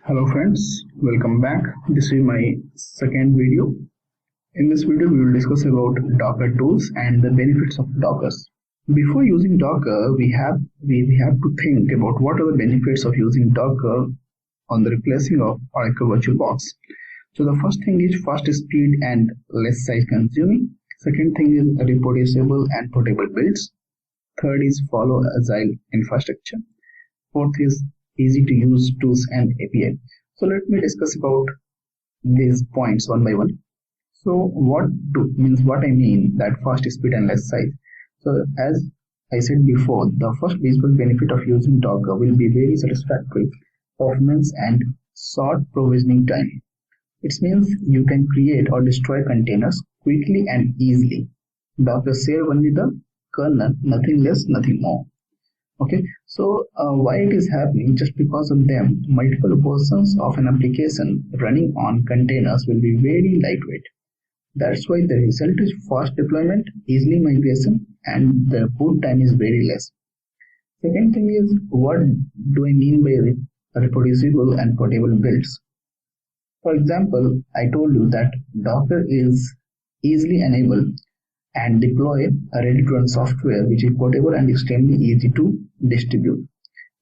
Hello friends, welcome back. This is my second video. In this video, we will discuss about Docker tools and the benefits of Dockers. Before using Docker, we have to think about what are the benefits of using Docker on the replacing of Oracle VirtualBox. So the first thing is fast speed and less size consuming. Second thing is reproducible and portable builds. Third is follow agile infrastructure. Fourth is easy to use tools and API. So let me discuss about these points one by one. So what I mean that fast speed and less size. So as I said before, the first visible benefit of using Docker will be very satisfactory performance and short provisioning time. It means you can create or destroy containers quickly and easily. Docker share only the kernel, nothing less, nothing more. Okay, so why it is happening? Just because of them, multiple versions of an application running on containers will be very lightweight. That's why the result is fast deployment, easily migration, and the boot time is very less. Second thing is, what do I mean by reproducible and portable builds? For example, I told you that Docker is easily enabled and deploy a ready-to-run software which is portable and extremely easy to distribute.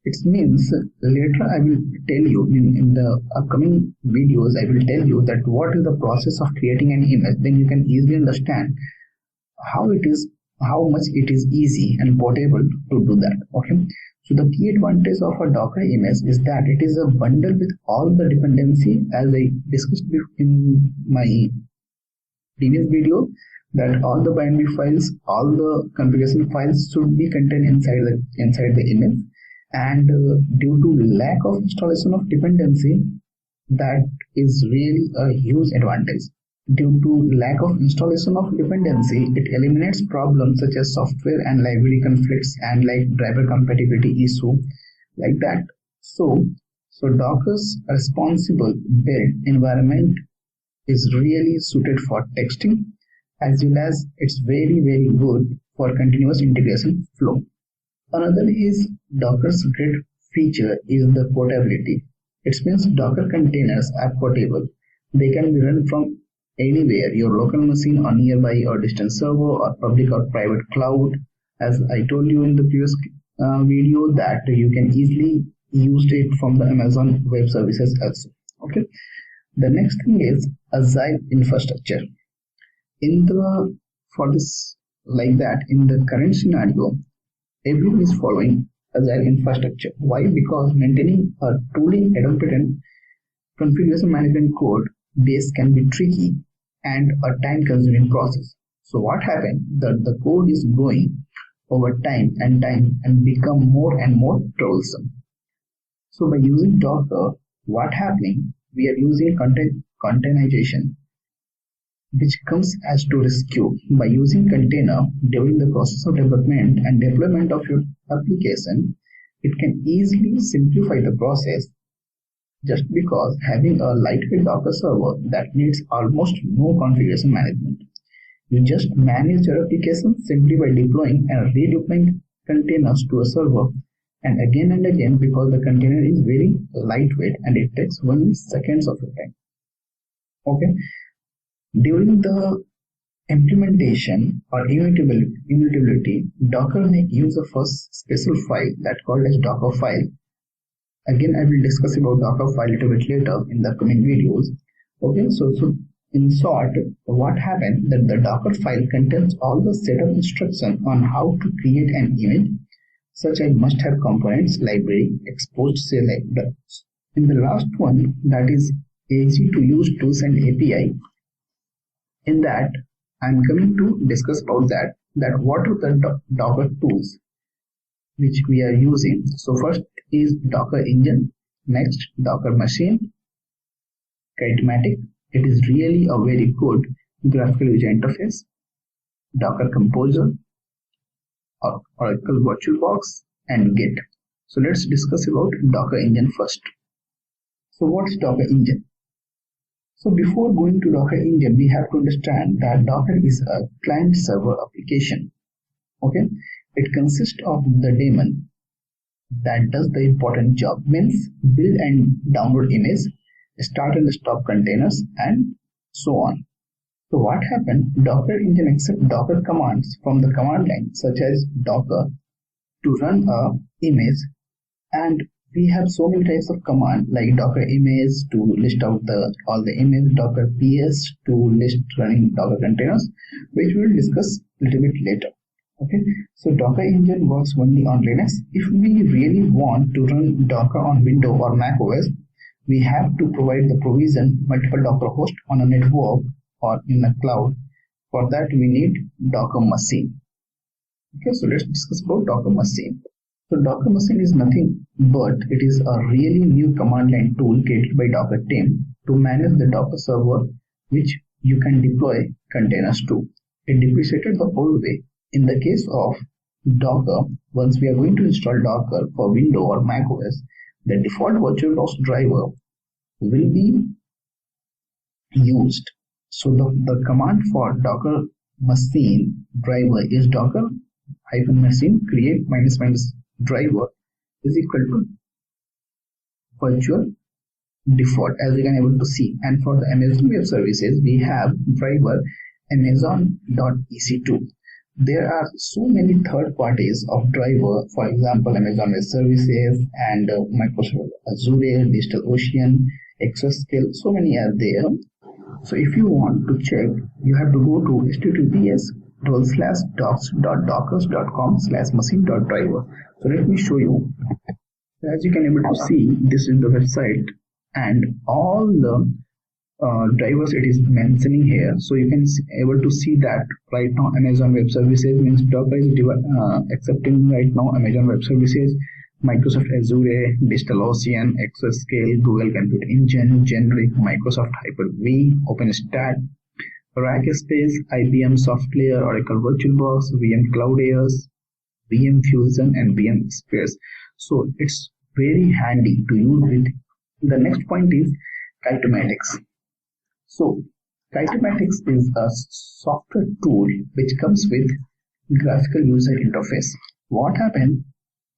It means later I will tell you in the upcoming videos, I will tell you that what is the process of creating an image. Then you can easily understand how much it is easy and portable to do that. Okay. So the key advantage of a Docker image is that it is a bundle with all the dependency, as I discussed in my previous video, that all the binary files, all the configuration files should be contained inside the image, and due to lack of installation of dependency, that is really a huge advantage. Due to lack of installation of dependency, it eliminates problems such as software and library conflicts and like driver compatibility issue like that. So Docker's responsible build environment is really suited for texting, as well as it's very good for continuous integration flow. Another is Docker's great feature is the portability. It means Docker containers are portable. They can be run from anywhere, your local machine or nearby or distant server or public or private cloud. As I told you in the previous video, that you can easily use it from the Amazon Web Services also. Okay. The next thing is agile infrastructure. In the current scenario, everyone is following agile infrastructure. Why? Because maintaining a tooling adopted and configuration management code base can be tricky and a time-consuming process. So what happened? That the code is growing over time and become more and more troublesome. So by using Docker, what happening? We are using containerization, which comes as to rescue. By using container during the process of development and deployment of your application, it can easily simplify the process, just because having a lightweight Docker server that needs almost no configuration management. You just manage your application simply by deploying and redeploying containers to a server, and again because the container is very lightweight and it takes only seconds of your time. Okay. During the implementation or immutability, Docker make use of a special file that called as Docker file. Again, I will discuss about Docker file a little bit later in the coming videos. Okay, so in short, what happened that the Docker file contains all the set of instructions on how to create an image, such as must-have components, library, exposed say like that. In the last one, that is easy to use tools and API. In that, I'm coming to discuss about that what are the Docker tools which we are using. So first is Docker Engine, next Docker Machine, Kitematic. It is really a very good graphical user interface. Docker Composer, Oracle VirtualBox, and Git. So let's discuss about Docker Engine first. So what's Docker Engine? So before going to Docker Engine, we have to understand that Docker is a client-server application. Okay, it consists of the daemon, that does the important job, means build and download image, start and stop containers, and so on. So what happened? Docker engine accepts Docker commands from the command line, such as Docker, to run a image, and we have so many types of command like Docker image to list out all the image, Docker ps to list running Docker containers, which we will discuss a little bit later. Okay, so Docker engine works only on Linux. If we really want to run Docker on Windows or Mac OS, we have to provide the provision multiple Docker hosts on a network or in the cloud. For that we need Docker machine. Okay, so let's discuss about Docker machine. So Docker machine is nothing but it is a really new command line tool created by Docker team to manage the Docker server which you can deploy containers to. It depreciated the whole way. In the case of Docker, once we are going to install Docker for Windows or Mac OS, the default VirtualBox driver will be used. So the command for Docker machine driver is docker -machine create -- driver is equal to virtual default, as you can able to see. And for the Amazon Web Services, we have driver amazon.ec2. There are so many third parties of driver, for example Amazon Web Services and Microsoft Azure, DigitalOcean, Exascale, so many are there. So if you want to check, you have to go to https://docs.dockers.com/machine.driver. So let me show you. As you can able to see, this is the website and all the drivers it is mentioning here. So you can able to see that right now Amazon Web Services means Docker is accepting right now Amazon Web Services, Microsoft Azure, DigitalOcean, Exascale, Google Compute Engine, Generic, Microsoft Hyper-V, OpenStack, Rackspace, IBM SoftLayer, Oracle VirtualBox, VM Cloud AS, VM Fusion, and VM Spares. So it's very handy to use with. The next point is Kitematics. So Kitematics is a software tool which comes with graphical user interface. What happened?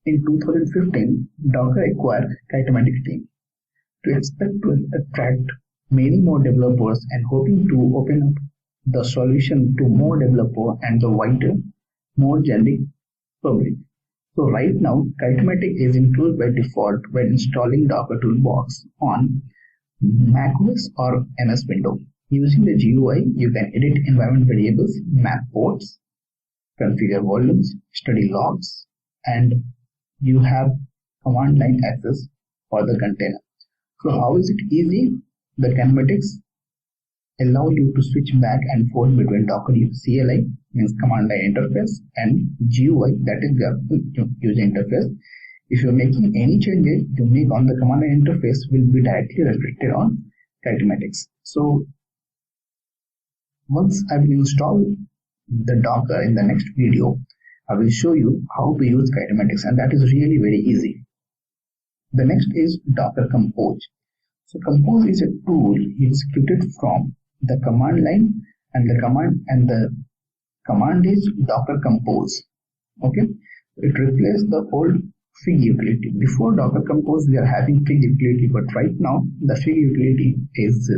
In 2015, Docker acquired Kitematics team to expect to attract many more developers and hoping to open up the solution to more developers and the wider, more generic public. So right now, Kitematics is included by default when installing Docker Toolbox on macOS or MS Windows. Using the GUI, you can edit environment variables, map ports, configure volumes, study logs, and you have command line access for the container. So how is it easy? The Kitematics allow you to switch back and forth between Docker CLI means command line interface and GUI, that is graphical user interface. If you're making any changes you make on the command line interface will be directly reflected on Kitematics. So once I will install the Docker in the next video, I will show you how to use Kitematics, and that is really very easy. The next is Docker Compose. So Compose is a tool executed from the command line, and the command is Docker Compose. Okay, it replaces the old Fig utility. Before Docker Compose we are having Fig utility, but right now the Fig utility is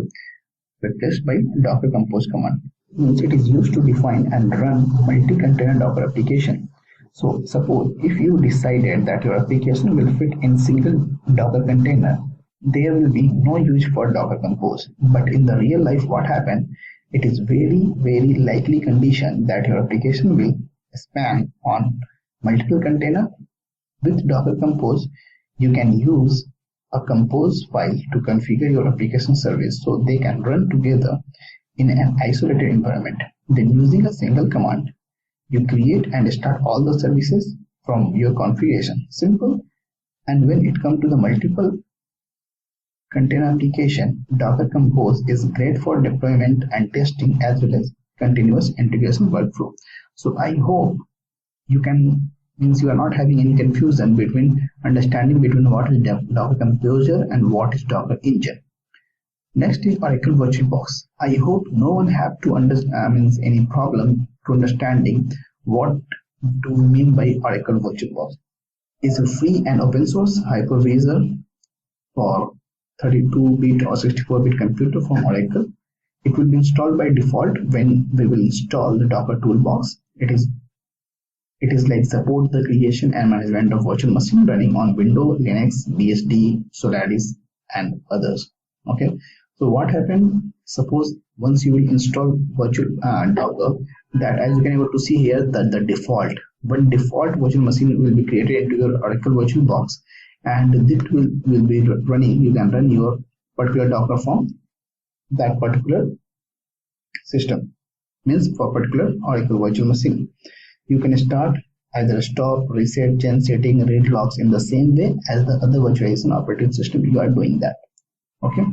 replaced by Docker Compose command. Means it is used to define and run multi-container Docker application. So suppose if you decided that your application will fit in single Docker container, there will be no use for Docker Compose. But in the real life, what happened? It is very likely condition that your application will span on multiple container. With Docker Compose, you can use a compose file to configure your application service so they can run together in an isolated environment. Then using a single command, you create and start all the services from your configuration. Simple. And when it comes to the multiple container application, Docker Compose is great for deployment and testing as well as continuous integration workflow. So I hope you are not having any confusion between understanding between what is Docker Composer and what is Docker Engine. Next is Oracle VirtualBox. I hope no one have to any problem to understanding what do we mean by Oracle VirtualBox. is a free and open source hypervisor for 32-bit or 64-bit computer from Oracle. It will be installed by default when we will install the Docker toolbox. It is like support the creation and management of virtual machine running on Windows, Linux, BSD, Solaris, and others. Okay, so what happened? Suppose once you will install virtual Docker, that as you can able to see here that the default virtual machine will be created into your Oracle VirtualBox, and it will be running. You can run your particular Docker from that particular system, means for particular Oracle virtual machine. You can start either stop, reset, change setting, read logs in the same way as the other virtualization operating system you are doing that. Okay,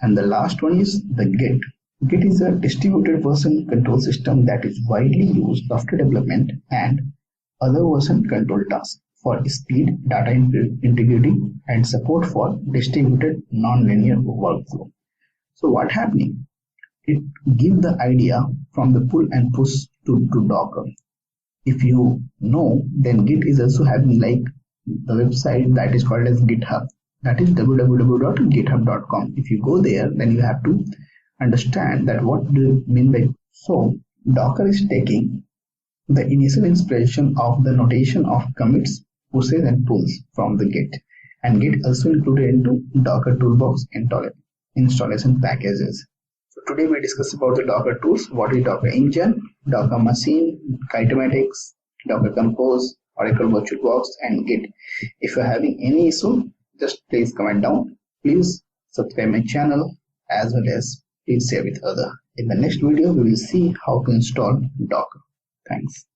and the last one is the Git. Git is a distributed version control system that is widely used software development and other version control tasks for speed, data integrity, and support for distributed non-linear workflow. So what happening? It gives the idea from the pull and push to Docker. If you know, then Git is also having like the website that is called as GitHub. That is www.github.com. If you go there, then you have to understand that what do you mean by so. Docker is taking the initial inspiration of the notation of commits, pushes, and pulls from the Git, and Git also included into Docker toolbox installation packages. So today we discuss about the Docker tools. What is Docker Engine, Docker Machine, Kitematics, Docker Compose, Oracle VirtualBox, and Git. If you are having any issue, just please comment down. Please subscribe my channel as well as please share with others. In the next video, we will see how to install Docker. Thanks.